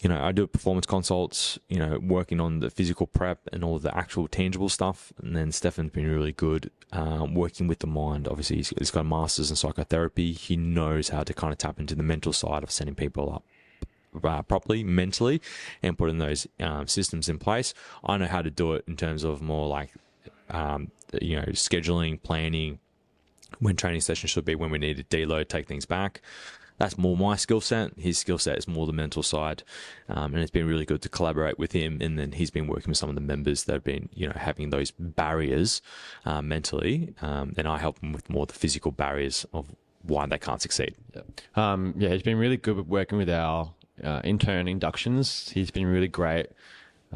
I do performance consults, working on the physical prep and all the actual tangible stuff. And then Stefan's been really good working with the mind. Obviously, he's got a master's in psychotherapy. He knows how to kind of tap into the mental side of setting people up properly, mentally, and putting those systems in place. I know how to do it in terms of more like, scheduling, planning, when training sessions should be, when we need to deload, take things back. That's more my skill set. His skill set is more the mental side. And it's been really good to collaborate with him. And then he's been working with some of the members that have been, having those barriers mentally. And I help them with more the physical barriers of why they can't succeed. Yeah. He's been really good with working with our intern inductions. He's been really great.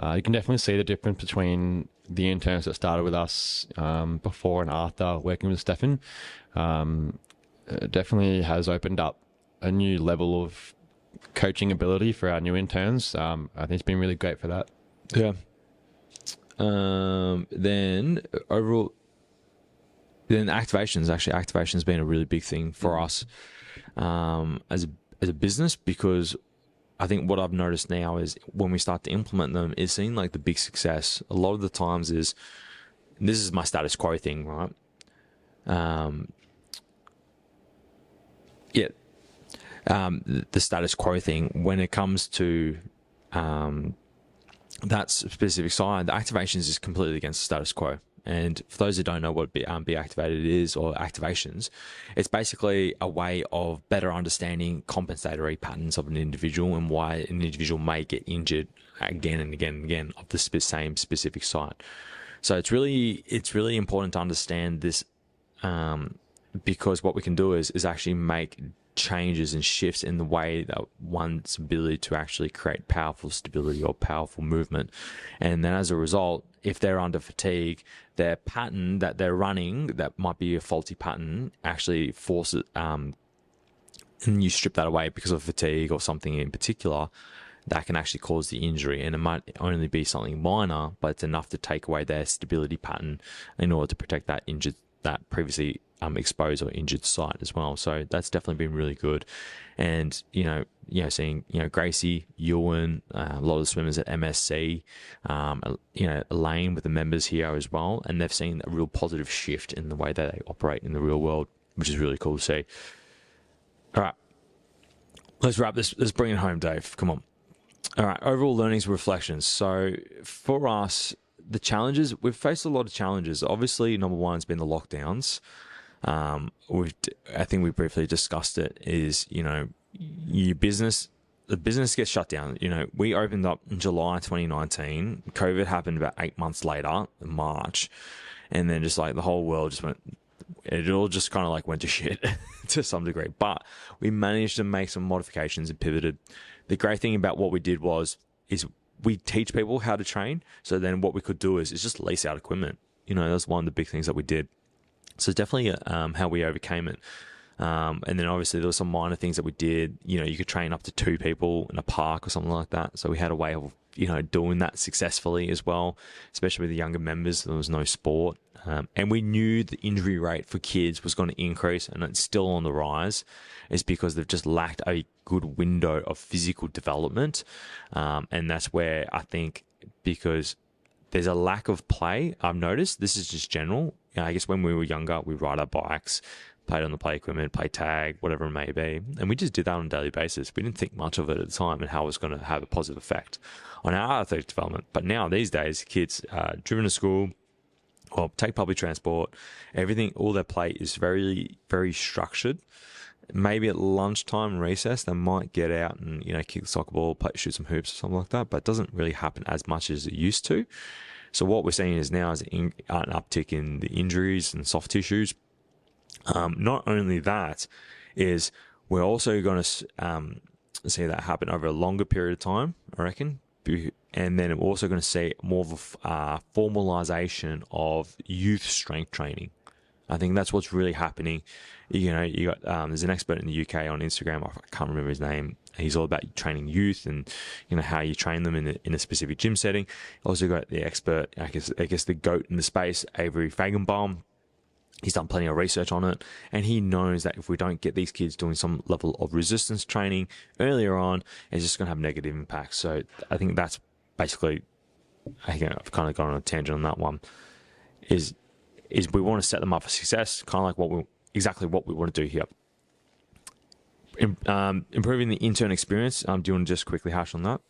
You can definitely see the difference between the interns that started with us before and after working with Stefan. It definitely has opened up a new level of coaching ability for our new interns. I think it's been really great for that. Yeah. Then activation's been a really big thing for us as a business, because I think what I've noticed now is when we start to implement them is seeing like the big success. A lot of the times is, and this is my status quo thing, right? The status quo thing, when it comes to that specific side, the activations is completely against the status quo. And for those who don't know what Be Activated is, or activations, it's basically a way of better understanding compensatory patterns of an individual and why an individual may get injured again and again and again of the same specific site. So it's really important to understand this because what we can do is actually make changes and shifts in the way that one's ability to actually create powerful stability or powerful movement. And then as a result, if they're under fatigue, their pattern that they're running, that might be a faulty pattern, actually forces, and you strip that away because of fatigue or something in particular, that can actually cause the injury. And it might only be something minor, but it's enough to take away their stability pattern in order to protect that previously exposed or injured site as well. So that's definitely been really good. And, seeing, Gracie, Ewan, a lot of the swimmers at MSC, Elaine with the members here as well. And they've seen a real positive shift in the way that they operate in the real world, which is really cool to see. All right. Let's wrap this. Let's bring it home, Dave. Come on. All right. Overall learnings and reflections. So for us, the challenges, we've faced a lot of challenges. Obviously, number one has been the lockdowns. I think we briefly discussed it, is, the business gets shut down. We opened up in July 2019. COVID happened about 8 months later, in March. And then just like the whole world it all just kind of like went to shit to some degree. But we managed to make some modifications and pivoted. The great thing about what we did is we teach people how to train. So then what we could do is just lease out equipment. That's one of the big things that we did. So definitely how we overcame it. And then obviously there were some minor things that we did. You could train up to 2 people in a park or something like that. So we had a way of, doing that successfully as well, especially with the younger members. There was no sport. And we knew the injury rate for kids was going to increase, and it's still on the rise. It's because they've just lacked a good window of physical development. And that's where I think, because there's a lack of play, I've noticed. This is just general. I guess when we were younger, we ride our bikes, played on the play equipment, play tag, whatever it may be. And we just did that on a daily basis. We didn't think much of it at the time and how it was going to have a positive effect on our athletic development. But now, these days, kids are driven to school or take public transport. Everything, all their play is very, very structured. Maybe at lunchtime and recess, they might get out and, kick the soccer ball, shoot some hoops or something like that. But it doesn't really happen as much as it used to. So what we're seeing is now is an uptick in the injuries and soft tissues. Not only that, is we're also going to see that happen over a longer period of time, I reckon. And then we're also going to see more of a formalization of youth strength training. I think that's what's really happening. You got there's an expert in the UK on Instagram. I can't remember his name. He's all about training youth and how you train them in a specific gym setting. Also got the expert, I guess the goat in the space, Avery Fagenbaum. He's done plenty of research on it, and he knows that if we don't get these kids doing some level of resistance training earlier on, it's just going to have negative impacts. So I think that's basically, I've kind of gone on a tangent on that one, is we want to set them up for success, kind of like exactly what we want to do here. Improving the intern experience. Do you want to just quickly hash on that?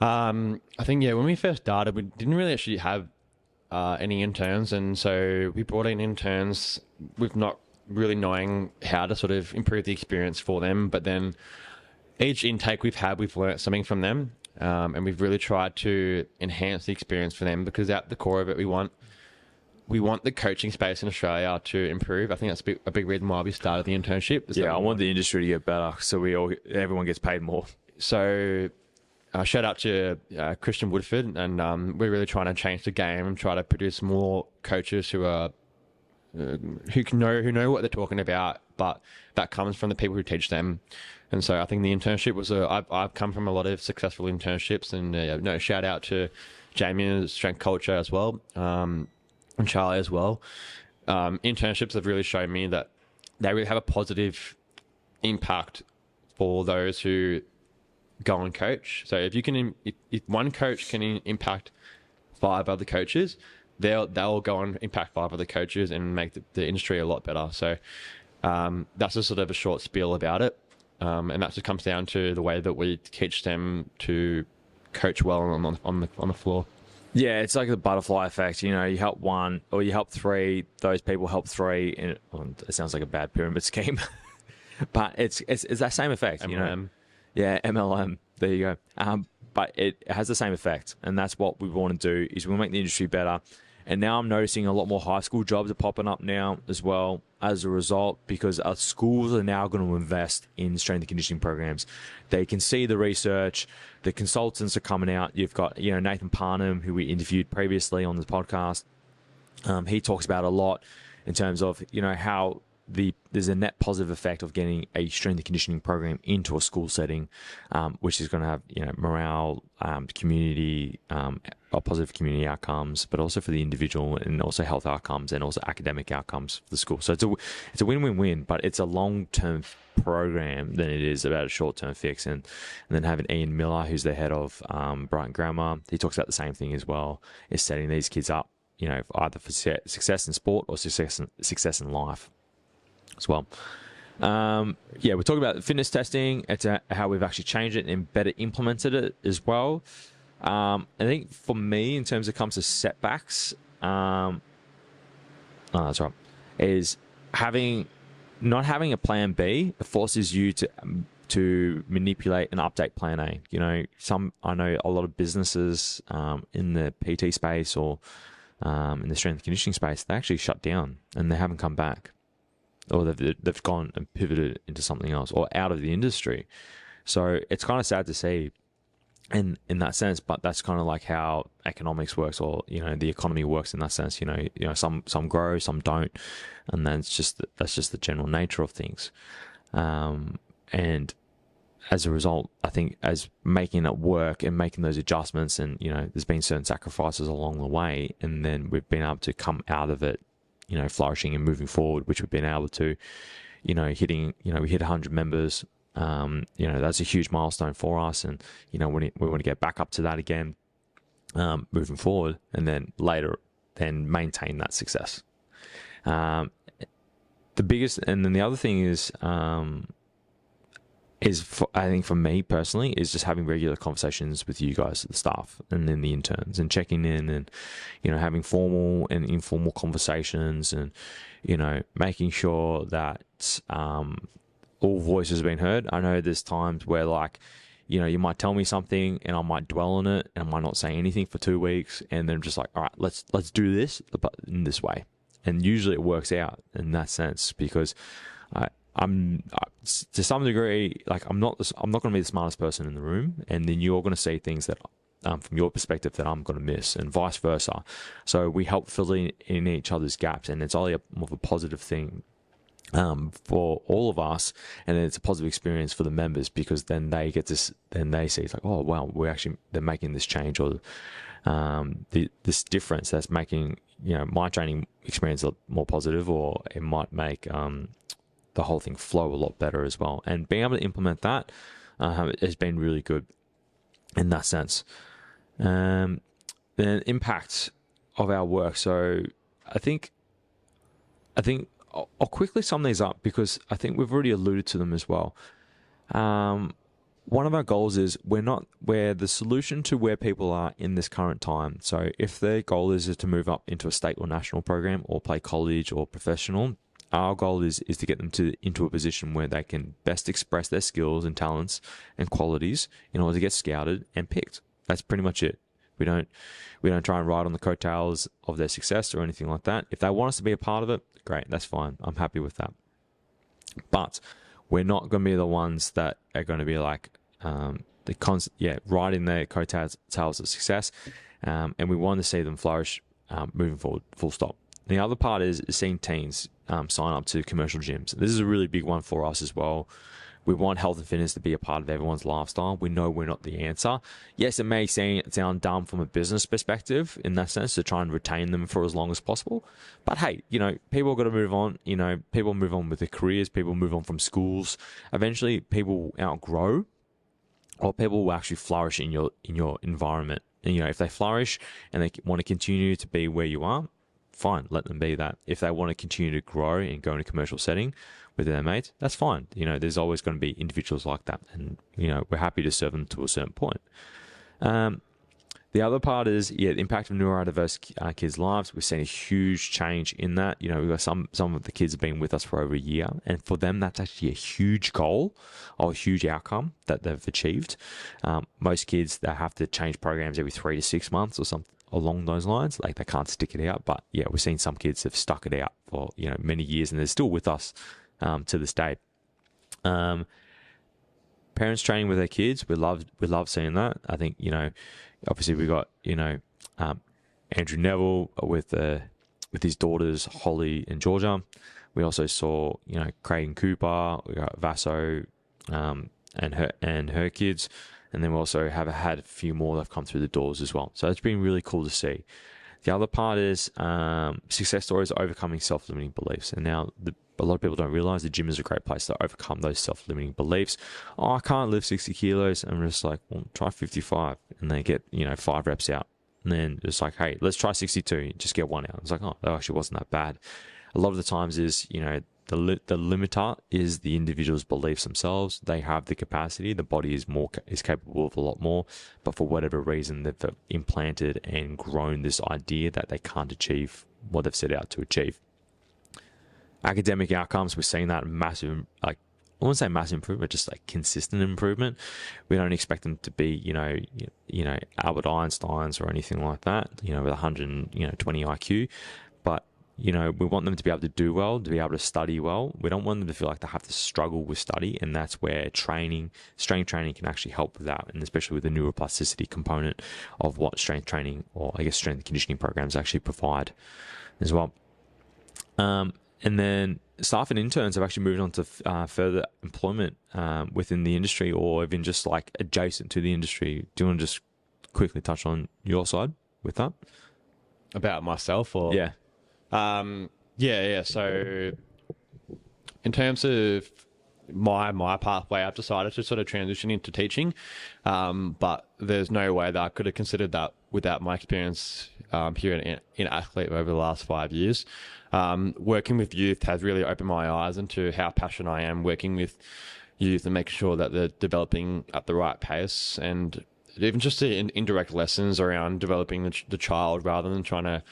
I think, when we first started, we didn't really actually have any interns, and so we brought in interns with not really knowing how to sort of improve the experience for them. But then each intake we've had, we've learnt something from them, and we've really tried to enhance the experience for them, because at the core of it, we want the coaching space in Australia to improve. I think that's a big reason why we started the internship. I want the industry to get better, so everyone gets paid more. So shout out to Christian Woodford, and we're really trying to change the game and try to produce more coaches who are who know what they're talking about, but that comes from the people who teach them. And so I think the internship was I've come from a lot of successful internships, and shout out to Jamie's Strength Culture as well, and Charlie as well. Internships have really shown me that they really have a positive impact for those who go and coach. So if one coach can impact 5 other coaches, they'll go and impact 5 other coaches and make the industry a lot better. So that's just sort of a short spiel about it, and that just comes down to the way that we teach them to coach well on the floor. Yeah, it's like the butterfly effect. You help 1 or you help 3. Those people help 3, and it sounds like a bad pyramid scheme, but it's that same effect. MLM. Yeah, MLM. There you go. But it has the same effect, and that's what we want to do. Is we'll make the industry better, And now I'm noticing a lot more high school jobs are popping up now as well as a result, because our schools are now going to invest in strength and conditioning programs. They can see the research, the consultants are coming out. You've got, Nathan Parnham, who we interviewed previously on the podcast. He talks about a lot in terms of, how there's a net positive effect of getting a strength and conditioning program into a school setting, which is going to have, morale, community, positive community outcomes, but also for the individual, and also health outcomes, and also academic outcomes for the school. So it's a win-win-win, but it's a long-term program than it is about a short-term fix. And then having Ian Miller, who's the head of Brighton Grammar, he talks about the same thing as well, is setting these kids up, either for success in sport or success in life as well. We're talking about fitness testing. It's how we've actually changed it and better implemented it as well. I think for me, in terms of comes to setbacks, that's right, is not having a plan B forces you to manipulate and update plan A. I know a lot of businesses in the PT space or in the strength and conditioning space, they actually shut down and they haven't come back, or they've gone and pivoted into something else or out of the industry. So it's kind of sad to see in that sense, but that's kind of like how economics works, or the economy works in that sense. Some grow, some don't, and then that's just the general nature of things. And as a result, I think as making it work and making those adjustments, and there's been certain sacrifices along the way, and then we've been able to come out of it, flourishing and moving forward, which we've been able to, hitting, we hit 100 members. That's a huge milestone for us, and we want to get back up to that again, moving forward, and then later, then maintain that success. The biggest, and then the other thing is I think for me personally, is just having regular conversations with you guys, the staff, and then the interns, and checking in, and having formal and informal conversations, and making sure that all voices have been heard. I know there's times where, like, you might tell me something and I might dwell on it, and I might not say anything for 2 weeks, and then I'm just like, all right, let's do this, but in this way. And usually it works out in that sense, because I'm to some degree, like, I'm not going to be the smartest person in the room, and then you're going to see things that from your perspective that I'm going to miss, and vice versa. So we help fill in each other's gaps, and it's only more of a positive thing for all of us, and it's a positive experience for the members, because then they get this, then they see it's like, oh wow, they're making this change, or this difference that's making my training experience a lot more positive, or it might make the whole thing flow a lot better as well. And being able to implement that has been really good in that sense. The impact of our work. So I think I'll quickly sum these up, because I think we've already alluded to them as well. One of our goals is we're the solution to where people are in this current time. So if their goal is to move up into a state or national program, or play college or professional, our goal is to get them into a position where they can best express their skills and talents and qualities in order to get scouted and picked. That's pretty much it. We don't try and ride on the coattails of their success or anything like that. If they want us to be a part of it, great, that's fine. I'm happy with that. But we're not going to be the ones that are going to be like riding their coattails of success, and we want to see them flourish moving forward. Full stop. The other part is seeing teens sign up to commercial gyms. This is a really big one for us as well. We want health and fitness to be a part of everyone's lifestyle. We know we're not the answer. Yes, it may sound dumb from a business perspective in that sense, to try and retain them for as long as possible. But hey, people got to move on. People move on with their careers. People move on from schools. Eventually, people outgrow, or people will actually flourish in your environment. And if they flourish and they want to continue to be where you are, fine, let them be that. If they want to continue to grow and go in a commercial setting with their mates, that's fine. There's always going to be individuals like that, and we're happy to serve them to a certain point. The other part is, the impact of neurodiverse kids' lives. We've seen a huge change in that. We've got some of the kids have been with us for over a year, and for them, that's actually a huge goal or a huge outcome that they've achieved. Most kids, they have to change programs every 3 to 6 months or along those lines. Like they can't stick it out, but yeah, we've seen some kids have stuck it out for many years, and they're still with us to this day. Parents training with their kids, we love seeing that. I think obviously we got Andrew Neville with his daughters Holly and Georgia. We also saw Creighton Cooper. We got Vasso and her kids, and then we also have had a few more that have come through the doors as well. So it's been really cool to see. The other part is success stories overcoming self-limiting beliefs. And now a lot of people don't realize the gym is a great place to overcome those self-limiting beliefs. Oh, I can't lift 60 kilos. And I'm just like, well, try 55. And they get, 5 reps out. And then it's like, hey, let's try 62. Just get 1 out. It's like, oh, that actually wasn't that bad. A lot of the times is, the limiter is the individual's beliefs themselves. They have the capacity. The body is capable of a lot more, but for whatever reason, they've implanted and grown this idea that they can't achieve what they've set out to achieve. Academic outcomes, we're seeing that massive, I wouldn't say massive improvement, just like consistent improvement. We don't expect them to be, Albert Einsteins or anything like that, with 120 IQ, but we want them to be able to do well, to be able to study well. We don't want them to feel like they have to struggle with study, and that's where strength training can actually help with that, and especially with the neuroplasticity component of what strength training, or I guess strength and conditioning programs actually provide as well. And then staff and interns have actually moved on to further employment within the industry, or even just like adjacent to the industry. Do you want to just quickly touch on your side with that? About myself, or yeah. Yeah. So in terms of my pathway, I've decided to sort of transition into teaching. But there's no way that I could have considered that without my experience here in athlete over the last 5 years. Working with youth has really opened my eyes into how passionate I am working with youth and making sure that they're developing at the right pace, and even just the indirect lessons around developing the child rather than trying to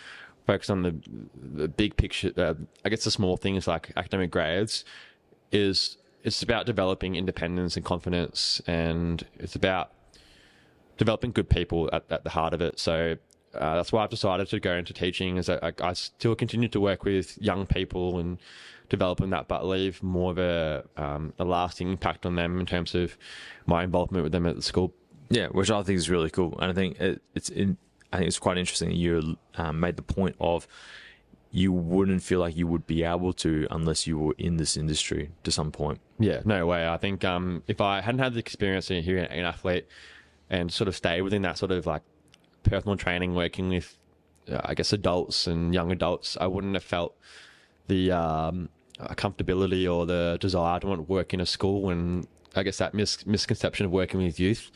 focus on the big picture. I guess the small things like academic grades it's about developing independence and confidence, and it's about developing good people at the heart of it. So that's why I've decided to go into teaching, is that I still continue to work with young people and developing that, but leave more of a lasting impact on them in terms of my involvement with them at the school. Yeah, which I think is really cool. And I think it's quite interesting that you made the point of you wouldn't feel like you would be able to unless you were in this industry to some point. Yeah, no way. I think if I hadn't had the experience here in athlete and sort of stay within that sort of like personal training, working with I guess adults and young adults, I wouldn't have felt the comfortability or the desire to want to work in a school, and I guess that misconception of working with youth.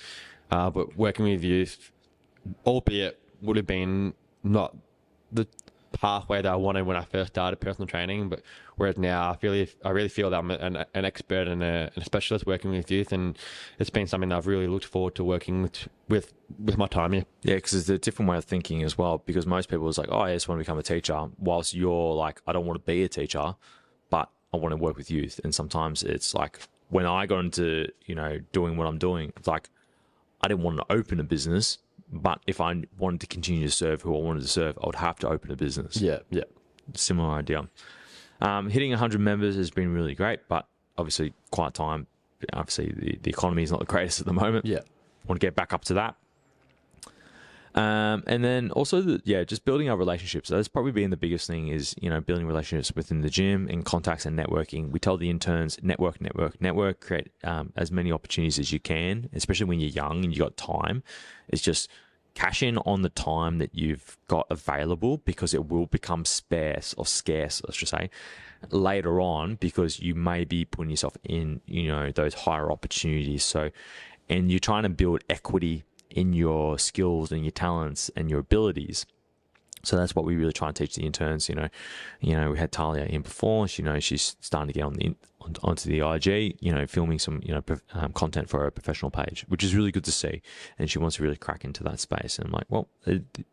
But working with youth, albeit would have been not the pathway that I wanted when I first started personal training, but whereas now I really feel that I'm an expert and a specialist working with youth, and it's been something that I've really looked forward to working with my time here. Yeah, because it's a different way of thinking as well, because most people is like, oh, I just want to become a teacher, whilst you're like, I don't want to be a teacher, but I want to work with youth. And sometimes it's like, when I got into, doing what I'm doing, it's like, I didn't want to open a business, but if I wanted to continue to serve who I wanted to serve, I would have to open a business. Yeah. Similar idea. Hitting 100 members has been really great, but obviously quiet time. Obviously the economy is not the greatest at the moment. Yeah. Want to get back up to that. And then also, just building our relationships. So that's probably been the biggest thing, is, building relationships within the gym and contacts and networking. We tell the interns, network, create as many opportunities as you can, especially when you're young and you got time. It's just cash in on the time that you've got available, because it will become scarce, let's just say, later on, because you may be putting yourself in, those higher opportunities. So, and you're trying to build equity in your skills and your talents and your abilities. So that's what we really try and teach the interns. We had Talia in before. She's starting to get onto the IG, filming some, content for her professional page, which is really good to see. And she wants to really crack into that space. And I'm like, well,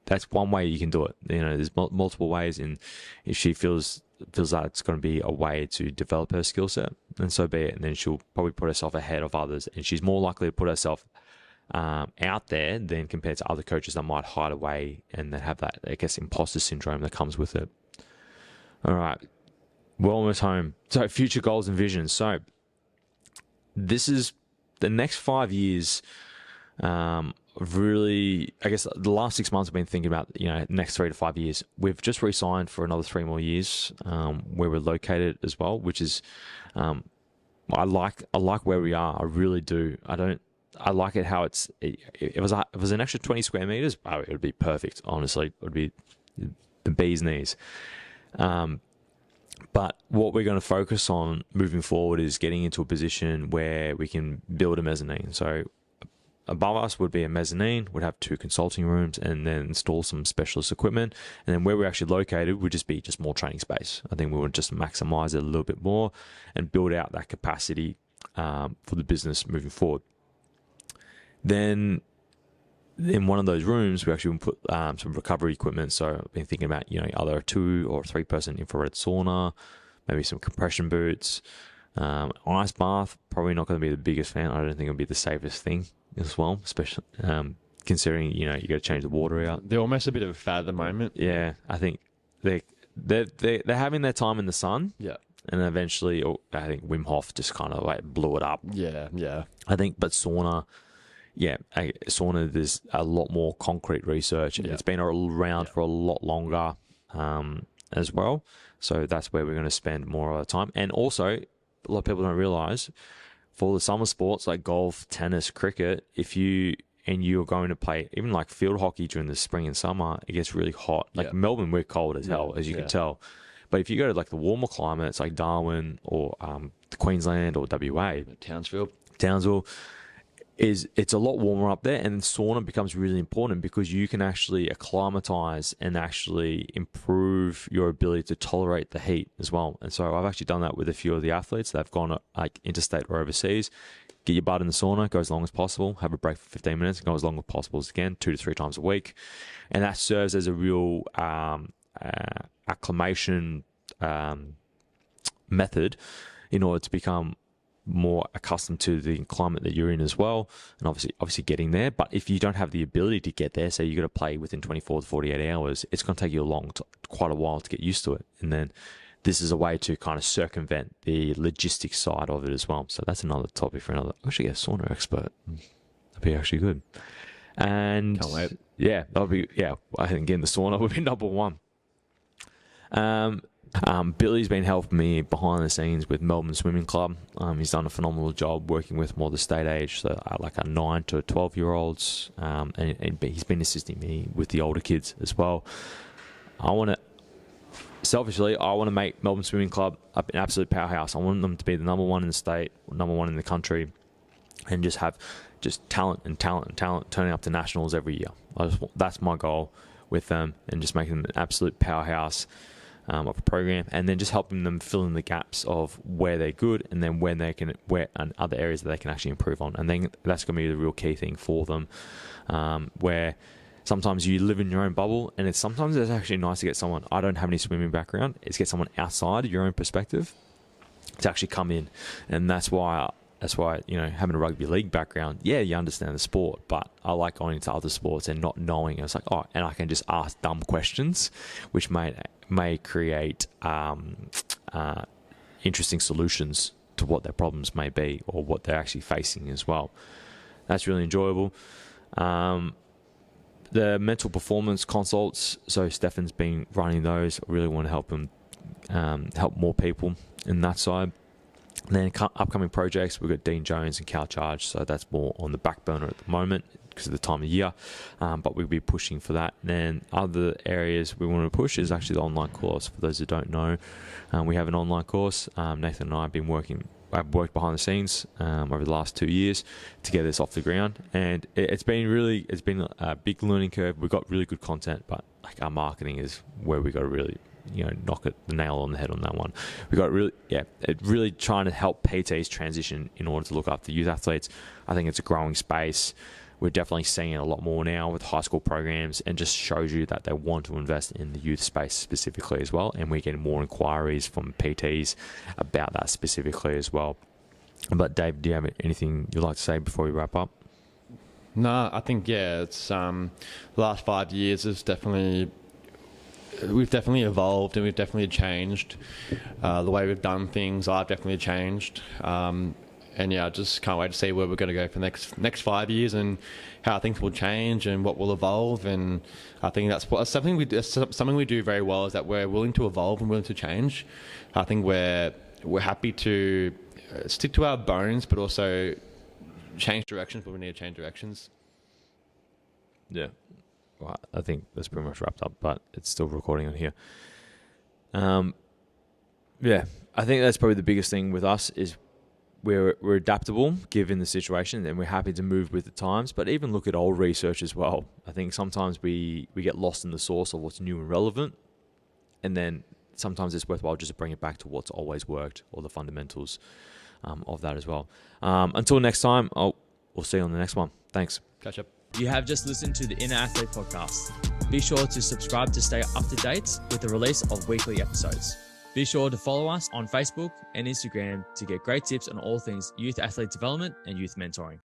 that's one way you can do it. There's multiple ways. And if she feels that it's going to be a way to develop her skill set, then so be it. And then she'll probably put herself ahead of others, and she's more likely to put herself out there than compared to other coaches that might hide away and that have that, I guess, imposter syndrome that comes with it. All right, we're almost home. So future goals and visions. So this is the next 5 years. Really, I guess the last 6 months I've been thinking about, next 3 to 5 years. We've just re-signed for another 3 more years, where we're located as well, which is, I like where we are. I really do. I like it how if it was an extra 20 square meters, it would be perfect. Honestly, it would be the bee's knees. But what we're going to focus on moving forward is getting into a position where we can build a mezzanine. So above us would be a mezzanine, would have 2 consulting rooms, and then install some specialist equipment. And then where we're actually located would just be more training space. I think we would just maximize it a little bit more and build out that capacity for the business moving forward. Then in one of those rooms, we actually put some recovery equipment. So I've been thinking about, either a 2 or 3 person infrared sauna, maybe some compression boots, ice bath. Probably not going to be the biggest fan. I don't think it'll be the safest thing as well, especially considering, you got to change the water out. They're almost a bit of a fad at the moment. Yeah, I think they're having their time in the sun. Yeah. And eventually, I think Wim Hof just kind of like blew it up. Yeah. I think, but sauna, there's a lot more concrete research, and it's been around for a lot longer as well. So that's where we're going to spend more of our time. And also, a lot of people don't realize, for the summer sports like golf, tennis, cricket, if you're going to play even like field hockey during the spring and summer, it gets really hot. Like Melbourne, we're cold as hell, as you can tell. But if you go to like the warmer climates like Darwin or Queensland or WA, Townsville, it's a lot warmer up there, and sauna becomes really important because you can actually acclimatize and actually improve your ability to tolerate the heat as well. And so I've actually done that with a few of the athletes. They've gone like interstate or overseas. Get your butt in the sauna, go as long as possible, have a break for 15 minutes, and go as long as possible again, 2 to 3 times a week. And that serves as a real acclimation method in order to become more accustomed to the climate that you're in as well, and obviously getting there. But if you don't have the ability to get there, so you got to play within 24 to 48 hours, it's going to take you quite a while to get used to it. And then this is a way to kind of circumvent the logistics side of it as well. So that's another topic for another. Actually, a sauna expert. That'd be actually good. And can't wait. Yeah, I think getting the sauna would be number one. Billy's been helping me behind the scenes with Melbourne Swimming Club. He's done a phenomenal job working with more the state age, so like a 9 to 12-year-olds, and he's been assisting me with the older kids as well. I want to make Melbourne Swimming Club an absolute powerhouse. I want them to be the number one in the state, number one in the country, and just have talent turning up to nationals every year. That's my goal with them, and just making them an absolute powerhouse of a program, and then just helping them fill in the gaps of where they're good, and then and other areas that they can actually improve on. And then that's going to be the real key thing for them, where sometimes you live in your own bubble, and sometimes it's actually nice to get someone, I don't have any swimming background, it's get someone outside of your own perspective to actually come in. And that's why having a rugby league background, you understand the sport, but I like going into other sports and not knowing. It's like, and I can just ask dumb questions, which may create interesting solutions to what their problems may be or what they're actually facing as well. That's really enjoyable. The mental performance consults, so Stefan's been running those. I really want to help him help more people in that side. And then upcoming projects, we've got Dean Jones and Cal Charge, so that's more on the back burner at the moment because of the time of year, but we'll be pushing for that. And then other areas we want to push is actually the online course. For those who don't know, we have an online course. Nathan and I I've worked behind the scenes over the last 2 years to get this off the ground, and it's been a big learning curve. We've got really good content, but like our marketing is where we got to really knock the nail on the head on that one. We got really trying to help PTs transition in order to look after youth athletes. I think it's a growing space. We're definitely seeing it a lot more now with high school programs, and just shows you that they want to invest in the youth space specifically as well. And we're getting more inquiries from PTs about that specifically as well. But Dave, do you have anything you'd like to say before we wrap up? No, I think it's the last 5 years is we've definitely evolved and we've definitely changed the way we've done things. I've definitely changed, and I just can't wait to see where we're going to go for the next 5 years and how things will change and what will evolve. And I think that's something we do very well, is that we're willing to evolve and willing to change. I think we're happy to stick to our bones, but also change directions when we need to change directions. Yeah. Well, I think that's pretty much wrapped up, but it's still recording on here. Yeah, I think that's probably the biggest thing with us is we're adaptable given the situation, and we're happy to move with the times, but even look at old research as well. I think sometimes we get lost in the source of what's new and relevant, and then sometimes it's worthwhile just to bring it back to what's always worked, or the fundamentals of that as well. Until next time, we'll see you on the next one. Thanks. Catch up. You have just listened to the Inner Athlete podcast. Be sure to subscribe to stay up to date with the release of weekly episodes. Be sure to follow us on Facebook and Instagram to get great tips on all things youth athlete development and youth mentoring.